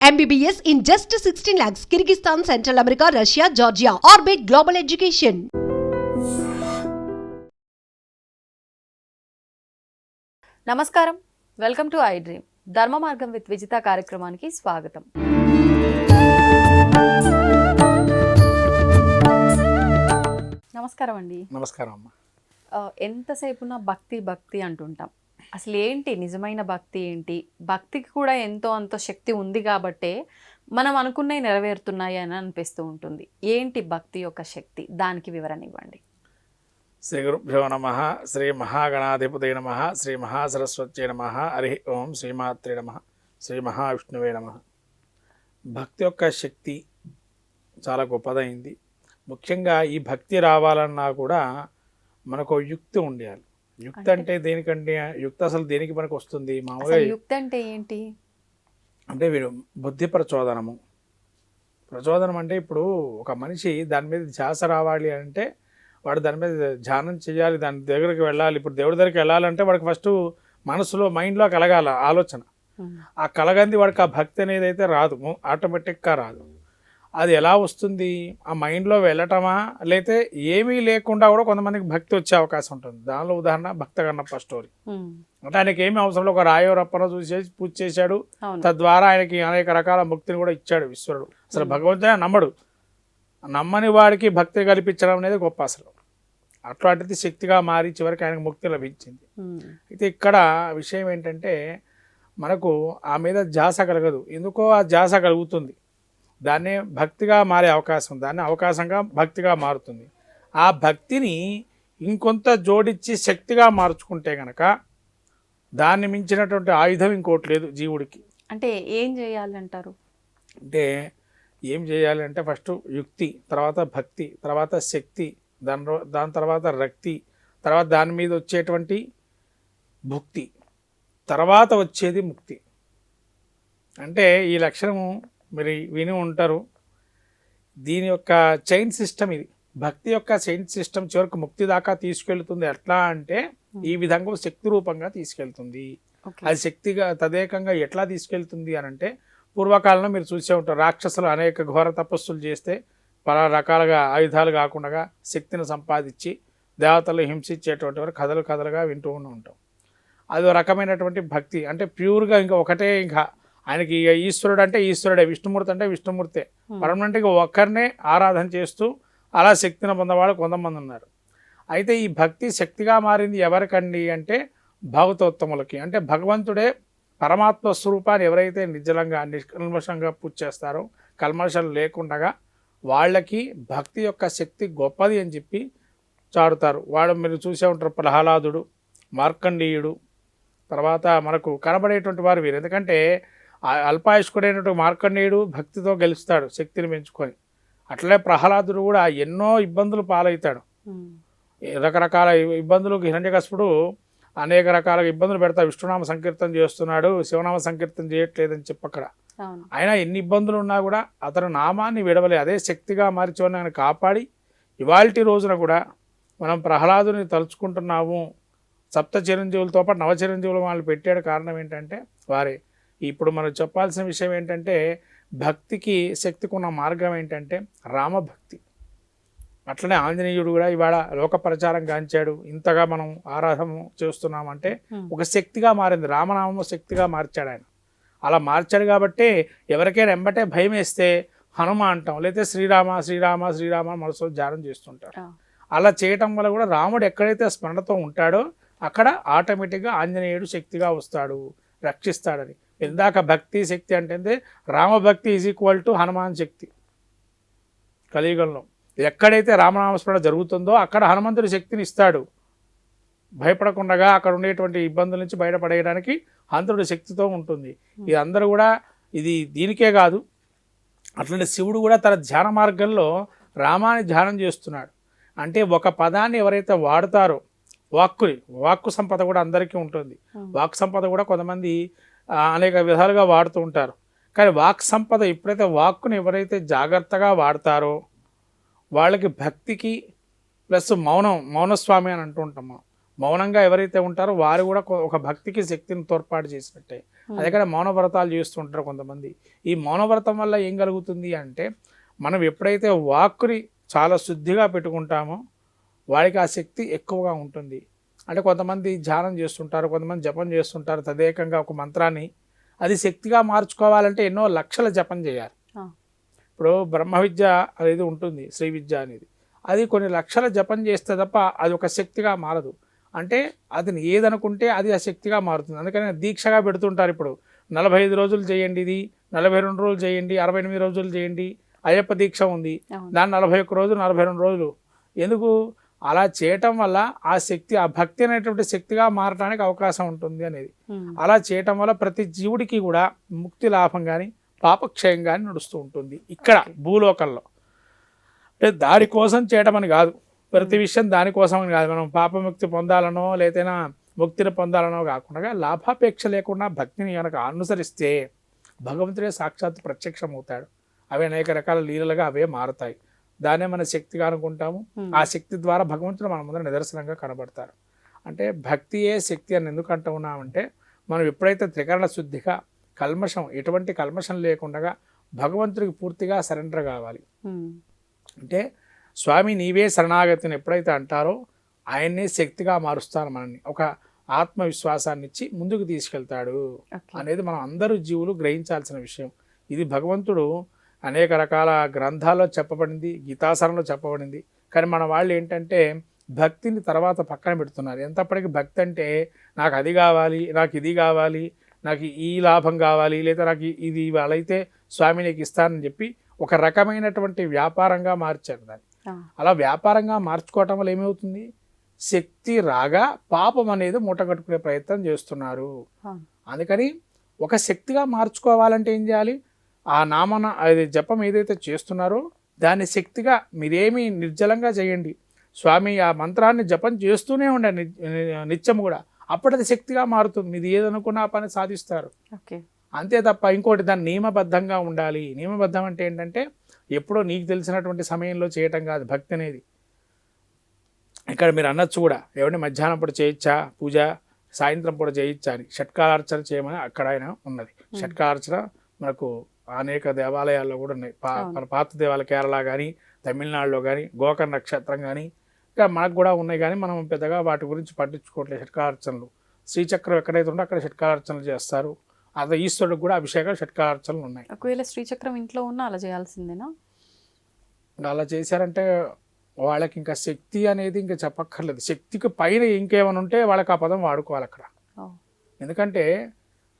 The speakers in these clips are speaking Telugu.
MBBS in just 16 lakhs. Kyrgyzstan, Central America, Russia, Georgia. Orbit Global Education. నమస్కారం, వెల్కమ్ టు ఐ డ్రీమ్. ధర్మ మార్గం విత్ విజిత కార్యక్రమానికి స్వాగతం. నమస్కారం అండి. నమస్కారం అమ్మ. ఎంతసేపున భక్తి భక్తి అంటుంటాం. అసలు ఏంటి నిజమైన భక్తి ఏంటి? భక్తికి కూడా ఎంతో అంత శక్తి ఉంది కాబట్టే మనం అనుకున్నవి నెరవేరుతున్నాయి అని అనిపిస్తూ ఉంటుంది. ఏంటి భక్తి యొక్క శక్తి? దానికి వివరణ ఇవ్వండి. శ్రీ గురుభ్యో నమః. శ్రీ మహాగణాధిపతయ నమః. శ్రీ మహాసరస్వత్యై నమః. హరి ఓం. శ్రీమాత్రే నమః. శ్రీ మహావిష్ణువే నమః. భక్తి యొక్క శక్తి చాలా గొప్పదైంది. ముఖ్యంగా ఈ భక్తి రావాలన్నా కూడా మనకు యుక్తి ఉండాలి. యుక్తి అంటే దేనికంటే, యుక్తి అసలు దేనికి మనకు వస్తుంది? మామూలుగా యుక్తి అంటే ఏంటి అంటే వీడు బుద్ధి ప్రచోదనము. ప్రచోదనం అంటే ఇప్పుడు ఒక మనిషి దాని మీద ధ్యాస రావాలి అంటే వాడు దాని మీద ధ్యానం చేయాలి, దాని దగ్గరికి వెళ్ళాలి. ఇప్పుడు దేవుడి దగ్గరికి వెళ్ళాలంటే వాడికి ఫస్ట్ మనసులో మైండ్లో కలగాల ఆలోచన. ఆ కలగంది వాడికి ఆ భక్తి అనేది అయితే రాదు, ఆటోమేటిక్గా రాదు. అది ఎలా వస్తుంది? ఆ మైండ్లో వెళ్ళటమా, లేతే ఏమీ లేకుండా కూడా కొంతమందికి భక్తి వచ్చే అవకాశం ఉంటుంది. దానిలో ఉదాహరణ భక్త కన్నప్ప స్టోరీ. అంటే ఆయనకి ఏమీ అవసరంలో ఒక రాయో రప్పనో చూసేసి పూజ చేశాడు. తద్వారా ఆయనకి అనేక రకాల ముక్తిని కూడా ఇచ్చాడు ఈశ్వరుడు. అసలు భగవంతుడే నమ్మడు. నమ్మని వాడికి భక్తి కల్పించడం అనేది గొప్ప. అసలు అట్లాంటిది శక్తిగా మారి చివరికి ఆయనకు ముక్తి లభించింది. అయితే ఇక్కడ విషయం ఏంటంటే మనకు ఆ మీద ధ్యాస కలగదు. ఎందుకో ఆ ధ్యాస కలుగుతుంది, దాన్నే భక్తిగా మారే అవకాశం, దాన్ని అవకాశంగా భక్తిగా మారుతుంది. ఆ భక్తిని ఇంకొంత జోడించి శక్తిగా మార్చుకుంటే కనుక దాన్ని మించినటువంటి ఆయుధం ఇంకోటి లేదు జీవుడికి. అంటే ఏం చేయాలంటారు? అంటే ఏం చేయాలి అంటే ఫస్ట్ యుక్తి, తర్వాత భక్తి, తర్వాత శక్తి, దాని తర్వాత రక్తి, తర్వాత దాని మీద వచ్చేటువంటి భుక్తి, తర్వాత వచ్చేది ముక్తి. అంటే ఈ లక్షణము మీరు విని ఉంటారు. దీని యొక్క చైన్ సిస్టమ్ ఇది. భక్తి యొక్క చైన్ సిస్టమ్ చివరికి ముక్తి దాకా తీసుకెళ్తుంది. ఎట్లా అంటే ఈ విధంగా శక్తి రూపంగా తీసుకెళ్తుంది. అది శక్తిగా తదేకంగా ఎట్లా తీసుకెళ్తుంది అని అంటే, పూర్వకాలంలో మీరు చూసే ఉంటారు, రాక్షసులు అనేక ఘోర తపస్సులు చేస్తే పలా రకాలుగా ఆయుధాలు కాకుండా శక్తిని సంపాదించి దేవతలు హింసించేటువంటి వారు కథలుగా వింటూ ఉంటాం. అది ఒక రకమైనటువంటి భక్తి. అంటే ప్యూర్గా ఇంకా ఒకటే, ఇంకా ఆయనకి ఇక ఈశ్వరుడు అంటే ఈశ్వరుడే, విష్ణుమూర్తి అంటే విష్ణుమూర్తే. పరమనెంట్గా ఒక్కరినే ఆరాధన చేస్తూ అలా శక్తిని పొందేవాళ్ళు కొంతమంది ఉన్నారు. అయితే ఈ భక్తి శక్తిగా మారింది ఎవరికండి అంటే భగవతోత్తములకి. అంటే భగవంతుడే పరమాత్మ స్వరూపాన్ని ఎవరైతే నిజంగా నిష్కల్మషంగా పూజ చేస్తారో, కల్మషం లేకుండా వాళ్ళకి భక్తి యొక్క శక్తి గొప్పది అని చెప్పి చాడుతారు. వాడు మీరు చూసే ఉంటారు, ప్రహ్లాదుడు, మార్కండేయుడు, తర్వాత మనకు కనబడేటువంటి వారు వీరు. ఎందుకంటే అల్పాయుష్కుడైనటువంటి మార్కండేయుడు భక్తితో గెలుస్తాడు శక్తిని పెంచుకొని. అట్లనే ప్రహ్లాదుడు కూడా ఎన్నో ఇబ్బందులు పాలవుతాడు. రకరకాల ఇబ్బందులకు హిరణ్యకశిపుడు అనేక రకాల ఇబ్బందులు పెడతాడు. విష్ణునామ సంకీర్తన చేస్తున్నాడు, శివనామ సంకీర్తన చేయట్లేదని చెప్పక్కడ. అయినా ఎన్ని ఇబ్బందులు ఉన్నా కూడా అతను నామాన్ని విడవలే. అదే శక్తిగా మార్చివని ఆయన కాపాడి ఇవాల్టి రోజున కూడా మనం ప్రహ్లాదుని తలుచుకుంటున్నాము. సప్త చిరంజీవులతో పాటు నవ చిరంజీవులు వాళ్ళు పెట్టాడు. కారణం ఏంటంటే వారే. ఇప్పుడు మనం చెప్పాల్సిన విషయం ఏంటంటే భక్తికి శక్తికి ఉన్న మార్గం ఏంటంటే రామభక్తి. అట్లనే ఆంజనేయుడు కూడా ఇవాళ లోక ప్రచారం గాంచాడు. ఇంతగా మనం ఆరాధన చేస్తున్నామంటే ఒక శక్తిగా మారింది. రామనామము శక్తిగా మార్చాడు ఆయన. అలా మార్చాడు కాబట్టి ఎవరికైనా ఎంబటే భయం వేస్తే హనుమ అంటాం, లేకపోతే శ్రీరామ శ్రీరామ శ్రీరామ మనసులో ధ్యానం చేస్తుంటాడు. అలా చేయటం వల్ల కూడా రాముడు ఎక్కడైతే స్మరణతో ఉంటాడో అక్కడ ఆటోమేటిక్గా ఆంజనేయుడు శక్తిగా వస్తాడు, రక్షిస్తాడని. ఇందాక భక్తి శక్తి అంటే రామభక్తి ఈజ్ ఈక్వల్ టు హనుమాన్ శక్తి. కలియుగంలో ఎక్కడైతే రామనామస్మరణ జరుగుతుందో అక్కడ హనుమంతుడి శక్తిని ఇస్తాడు. భయపడకుండా అక్కడ ఉండేటువంటి ఇబ్బందుల నుంచి బయటపడేయడానికి హనుమంతుడి శక్తితో ఉంటుంది. ఇది అందరూ కూడా ఇది దీనికే కాదు. అట్లనే శివుడు కూడా తన ధ్యాన మార్గంలో రామాన్ని ధ్యానం చేస్తున్నాడు. అంటే ఒక పదాన్ని ఎవరైతే వాడతారో, వాక్కు సంపద కూడా అందరికీ ఉంటుంది. వాక్ సంపద కూడా కొంతమంది అనేక విధాలుగా వాడుతూ ఉంటారు. కానీ వాక్ సంపద ఎప్పుడైతే వాక్కుని ఎవరైతే జాగ్రత్తగా వాడతారో వాళ్ళకి భక్తికి ప్లస్ మౌనస్వామి అని అంటూ ఉంటాం మనం. మౌనంగా ఎవరైతే ఉంటారో వారు కూడా ఒక భక్తికి శక్తిని తోడ్పాటు చేసినట్టే. అదే కానీ మౌనవ్రతాలు చేస్తుంటారు కొంతమంది. ఈ మౌనవ్రతం వల్ల ఏం కలుగుతుంది అంటే మనం ఎప్పుడైతే వాక్కుని చాలా శుద్ధిగా పెట్టుకుంటామో వాడికి ఆ శక్తి ఎక్కువగా ఉంటుంది. అంటే కొంతమంది ధ్యానం చేస్తుంటారు, కొంతమంది జపం చేస్తుంటారు తదేకంగా ఒక మంత్రాన్ని. అది శక్తిగా మార్చుకోవాలంటే ఎన్నో లక్షల జపం చేయాలి. ఇప్పుడు బ్రహ్మ విద్య అనేది ఉంటుంది, శ్రీ విద్య అనేది, అది కొన్ని లక్షల జపం చేస్తే తప్ప అది ఒక శక్తిగా మారదు. అంటే అతను ఏదనుకుంటే అది ఆ శక్తిగా మారుతుంది. అందుకని దీక్షగా పెడుతుంటారు. ఇప్పుడు 45 రోజులు చేయండి, ఇది 42 రోజులు చేయండి, 68 రోజులు చేయండి. అయ్యప్ప దీక్ష ఉంది, దాన్ని 41 రోజులు 42 రోజులు. ఎందుకు అలా చేయటం వల్ల ఆ శక్తి, ఆ భక్తి అనేటువంటి శక్తిగా మారడానికి అవకాశం ఉంటుంది అనేది. అలా చేయటం వల్ల ప్రతి జీవుడికి కూడా ముక్తి లాభం కానీ పాపక్షయం కానీ నడుస్తూ ఉంటుంది ఇక్కడ భూలోకంలో. అంటే దానికోసం చేయటం అని కాదు, ప్రతి విషయం దానికోసం అని కాదు. మనం పాపముక్తి పొందాలనో లేదైనా ముక్తిని పొందాలనో కాకుండా లాభాపేక్ష లేకుండా భక్తిని కనుక అనుసరిస్తే భగవంతుడే సాక్షాత్ ప్రత్యక్షం అవుతాడు. అవి అనేక రకాల లీలలుగా అవే మారుతాయి. దాన్నే మన శక్తిగా అనుకుంటాము. ఆ శక్తి ద్వారా భగవంతుడు మన ముందర నిదర్శనంగా కనబడతారు. అంటే భక్తియే శక్తి అని ఎందుకు అంటూ ఉన్నామంటే మనం ఎప్పుడైతే త్రికరణ శుద్ధిగా కల్మషం, ఎటువంటి కల్మషం లేకుండా భగవంతుడికి పూర్తిగా సరెండర్ కావాలి. అంటే స్వామి నీవే శరణాగతిని ఎప్పుడైతే అంటారో ఆయన్నే శక్తిగా మారుస్తాను, మనల్ని ఒక ఆత్మవిశ్వాసాన్ని ఇచ్చి ముందుకు తీసుకెళ్తాడు అనేది మనం అందరూ జీవులు గ్రహించాల్సిన విషయం. ఇది భగవంతుడు అనేక రకాల గ్రంథాల్లో చెప్పబడింది, గీతాసారంలో చెప్పబడింది. కానీ మన వాళ్ళు ఏంటంటే భక్తిని తర్వాత పక్కన పెడుతున్నారు. ఎంతప్పటికీ భక్తి అంటే నాకు అది కావాలి, నాకు ఇది కావాలి, నాకు ఈ లాభం కావాలి, లేదా నాకు ఇది వాళ్ళైతే స్వామి నీకు ఇస్తానని చెప్పి ఒక రకమైనటువంటి వ్యాపారంగా మార్చారు దాన్ని. అలా వ్యాపారంగా మార్చుకోవటం వల్ల ఏమవుతుంది, శక్తి రాగా పాపం అనేది మూట కట్టుకునే ప్రయత్నం చేస్తున్నారు. అందుకని ఒక శక్తిగా మార్చుకోవాలంటే ఏం చేయాలి, ఆ నామన అది జపం ఏదైతే చేస్తున్నారో దాన్ని శక్తిగా మీరేమి నిర్జలంగా చేయండి. స్వామి ఆ మంత్రాన్ని జపం చేస్తూనే ఉండండి నిత్యం కూడా, అప్పుడు అది శక్తిగా మారుతుంది. మీరు ఏదనుకున్నా ఆ పని సాధిస్తారు. అంతే తప్ప ఇంకోటి దాన్ని నియమబద్ధంగా ఉండాలి. నియమబద్ధం అంటే ఏంటంటే ఎప్పుడో నీకు తెలిసినటువంటి సమయంలో చేయటం కాదు భక్తి అనేది. ఇక్కడ మీరు అనొచ్చు కూడా, ఏమంటే మధ్యాహ్నం పూట చేయొచ్చా పూజ, సాయంత్రం పూట చేయొచ్చా అని. షట్కాలార్చన చేయమని అక్కడ ఆయన ఉన్నది. షట్కాలార్చన మనకు అనేక దేవాలయాల్లో కూడా ఉన్నాయి. పాత దేవాలయ కేరళ కానీ తమిళనాడులో కానీ గోకర్ణ నక్షత్రం కానీ ఇంకా మనకు కూడా ఉన్నాయి. కానీ మనం పెద్దగా వాటి గురించి పట్టించుకోవట్లేదు. షట్కాలార్చనలు శ్రీచక్రం ఎక్కడైతే ఉందో అక్కడ షట్కాలార్చనలు చేస్తారు. అదే ఈశ్వరుడికి కూడా అభిషేకాలు షట్కాలార్చనలు ఉన్నాయి. ఒకవేళ శ్రీచక్రం ఇంట్లో ఉన్నా అలా చేయాల్సిందేనా? అలా చేశారంటే వాళ్ళకి ఇంకా శక్తి అనేది ఇంకా చెప్పక్కర్లేదు. శక్తికి పైన ఇంకేమైనా ఉంటే వాళ్ళకి ఆ పదం వాడుకోవాలి అక్కడ. ఎందుకంటే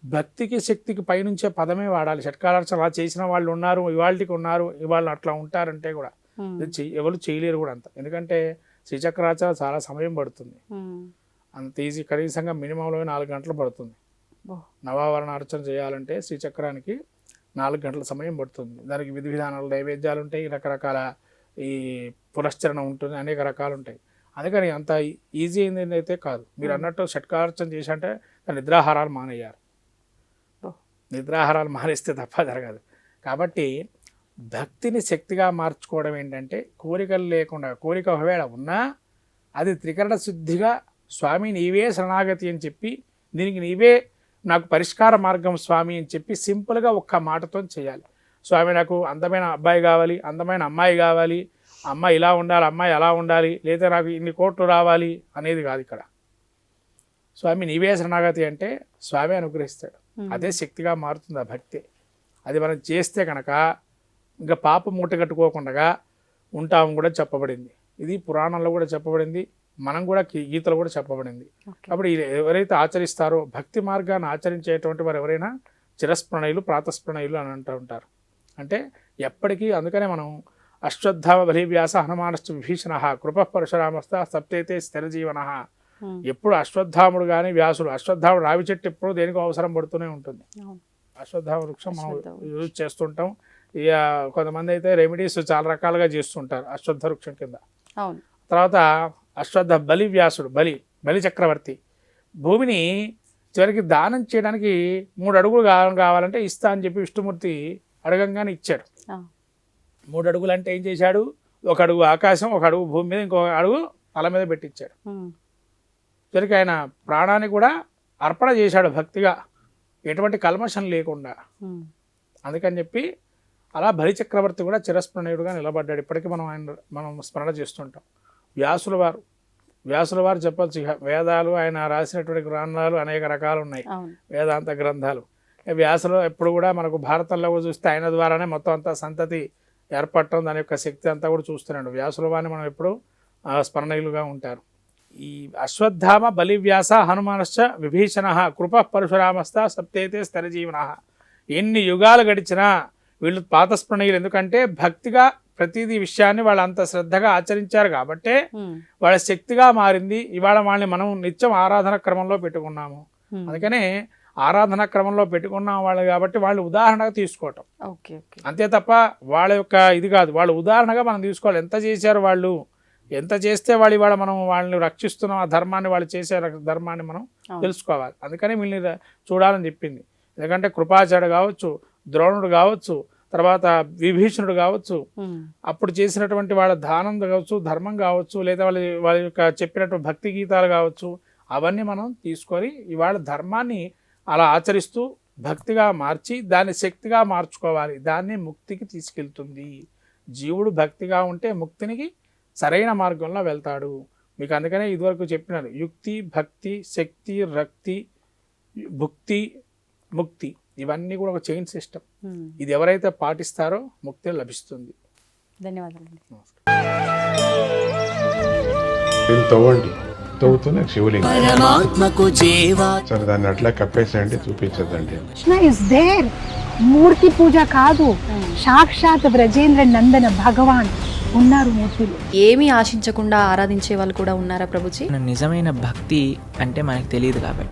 భక్తికి శక్తికి పైనుంచే పదమే వాడాలి. షట్కాలార్చన అలా చేసిన వాళ్ళు ఉన్నారు, ఇవాళకి ఉన్నారు, ఇవాళ అట్లా ఉంటారంటే కూడా ఎవరు చేయలేరు కూడా అంత. ఎందుకంటే శ్రీచక్రార్చన చాలా సమయం పడుతుంది. అంత ఈజీ, కనీసంగా మినిమంలో 4 గంటలు పడుతుంది. నవావరణ అర్చన చేయాలంటే శ్రీచక్రానికి 4 గంటల సమయం పడుతుంది. దానికి విధి విధానాలు, నైవేద్యాలు ఉంటాయి, రకరకాల ఈ పురస్చరణ ఉంటుంది, అనేక రకాలు ఉంటాయి. అందుకని అంత ఈజీ అయింది అయితే కాదు. మీరు అన్నట్టు షట్కార్చన చేసంటే నిద్రాహారాలు మానేయాలి. నిద్రాహారాలు మానేస్తే తప్ప జరగదు. కాబట్టి భక్తిని శక్తిగా మార్చుకోవడం ఏంటంటే కోరికలు లేకుండా, కోరిక ఒకవేళ ఉన్నా అది త్రికరణ శుద్ధిగా స్వామి నీవే శరణాగతి అని చెప్పి, దీనికి నీవే నాకు పరిష్కార మార్గం స్వామి అని చెప్పి సింపుల్గా ఒక్క మాటతో చేయాలి. స్వామి నాకు అందమైన అబ్బాయి కావాలి, అందమైన అమ్మాయి కావాలి, అమ్మాయి ఇలా ఉండాలి, అమ్మాయి అలా ఉండాలి, లేదా నాకు ఇన్ని కోట్లు రావాలి అనేది కాదు. ఇక్కడ స్వామి నీవే శరణాగతి అంటే స్వామి అనుగ్రహిస్తాడు. అదే శక్తిగా మారుతుంది ఆ భక్తి. అది మనం చేస్తే కనుక ఇంకా పాప మూట కట్టుకోకుండా ఉంటాము కూడా చెప్పబడింది. ఇది పురాణంలో కూడా చెప్పబడింది, మనం కూడా గీతలో కూడా చెప్పబడింది. కాబట్టి ఎవరైతే ఆచరిస్తారో భక్తి మార్గాన్ని ఆచరించేటువంటి వారు ఎవరైనా చిరస్ప్రణయులు, ప్రాతస్ప్రణయులు అని అంటూ ఉంటారు. అంటే ఎప్పటికీ, అందుకనే మనం అశ్వత్థామ బలివ్యాస హనుమానశ్చ విభీషణ కృప పరశురామస్త సప్తేతే స్థిరజీవన. ఎప్పుడు అశ్వత్థాముడు కానీ వ్యాసుడు, అశ్వత్థాముడు రావి చెట్టు ఎప్పుడు దేనికో అవసరం పడుతూనే ఉంటుంది. అశ్వత్థామ వృక్షం మనం యూజ్ చేస్తుంటాం. ఇక కొంతమంది అయితే రెమెడీస్ చాలా రకాలుగా చేస్తుంటారు అశ్వత్థ వృక్షం కింద. తర్వాత అశ్వత్థ బలివ్యాసుడు, బలి చక్రవర్తి భూమిని చివరికి దానం చేయడానికి 3 అడుగులు కావాలంటే ఇస్తా అని చెప్పి విష్ణుమూర్తి అడగంగానే ఇచ్చాడు. 3 అడుగులు అంటే ఏం చేశాడు, 1 అడుగు ఆకాశం, 1 అడుగు భూమి మీద, ఇంకొక అడుగు తల మీద పెట్టించాడు. చివరికి ఆయన ప్రాణాన్ని కూడా అర్పణ చేశాడు భక్తిగా. ఎటువంటి కల్మషం లేకుండా. ఉమ్. అందుకని చెప్పి అలా బలిచక్రవర్తి కూడా చిరస్మరణీయుడుగా నిలబడ్డాడు. ఇప్పటికీ మనం స్మరణ చేస్తుంటాం. వ్యాసుల వారు చెప్పచ్చు, ఇక వేదాలు ఆయన రాసినటువంటి గ్రంథాలు అనేక రకాలు ఉన్నాయి, అవును. వేదాంత గ్రంథాలు. వ్యాసులు ఎప్పుడు కూడా మనకు భారతంలో కూడా చూస్తే ఆయన ద్వారానే మొత్తం అంతా సంతతి ఏర్పడటం, దాని యొక్క శక్తి అంతా కూడా చూస్తున్నాడు. వ్యాసుల వారిని మనం ఎప్పుడు స్మరణీయులుగా ఉంటారు. ఈ అశ్వత్థామ బలివ్యాస హనుమానశ్చ విభీషణ కృప పరశురామస్థ సప్తేతే స్థిరజీవన. ఎన్ని యుగాలు గడిచినా వీళ్ళు పాతస్మరణీయులు. ఎందుకంటే భక్తిగా ప్రతిదీ విషయాన్ని వాళ్ళు అంత శ్రద్ధగా ఆచరించారు కాబట్టే వాళ్ళ శక్తిగా మారింది. ఇవాళ వాళ్ళని మనం నిత్యం ఆరాధన క్రమంలో పెట్టుకున్నాము. అందుకనే ఆరాధన క్రమంలో పెట్టుకున్నాం వాళ్ళు కాబట్టి వాళ్ళు ఉదాహరణగా తీసుకోవటం. అంతే తప్ప వాళ్ళ యొక్క ఇది కాదు, వాళ్ళు ఉదాహరణగా మనం తీసుకోవాలి. ఎంత చేశారు వాళ్ళు, ఎంత చేస్తే వాళ్ళు ఇవాళ మనం వాళ్ళని రక్షిస్తున్నాం, ఆ ధర్మాన్ని వాళ్ళు చేసే ధర్మాన్ని మనం తెలుసుకోవాలి. అందుకని వీళ్ళని చూడాలని చెప్పింది. ఎందుకంటే కృపాచార్యుడు కావచ్చు, ద్రోణుడు కావచ్చు, తర్వాత విభీషణుడు కావచ్చు, అప్పుడు చేసినటువంటి వాళ్ళ దానం కావచ్చు, ధర్మం కావచ్చు, లేదా వాళ్ళ యొక్క చెప్పినటువంటి భక్తి గీతాలు కావచ్చు, అవన్నీ మనం తీసుకొని ఇవాళ ధర్మాన్ని అలా ఆచరిస్తూ భక్తిగా మార్చి దాన్ని శక్తిగా మార్చుకోవాలి. దాన్ని ముక్తికి తీసుకెళ్తుంది. జీవుడు భక్తిగా ఉంటే ముక్తినికి సరైన మార్గంలో వెళ్తాడు. మీకు అందుకనే ఇదివరకు చెప్పినాను, యుక్తి, భక్తి, శక్తి, రక్తి, భుక్తి, ముక్తి, ఇవన్నీ కూడా ఒక చైన్ సిస్టమ్. ఇది ఎవరైతే పాటిస్తారో ముక్తి లభిస్తుంది. ధన్యవాదాలు. తవ్వండి, తవ్వుతూనే శివలింగం. సరే దాన్ని అట్లా కప్పేసేయండి, చూపించదండి. Krishna is there. మూర్తి పూజ కాదు, సాక్షాత్ బ్రజేంద్ర నందన భగవాన్ ఉన్నారు మూర్తిలో. ఏమీ ఆశించకుండా ఆరాధించే వాళ్ళు కూడా ఉన్నారా ప్రభుజీ? నిజమైన భక్తి అంటే మనకు తెలియదు కాబట్టి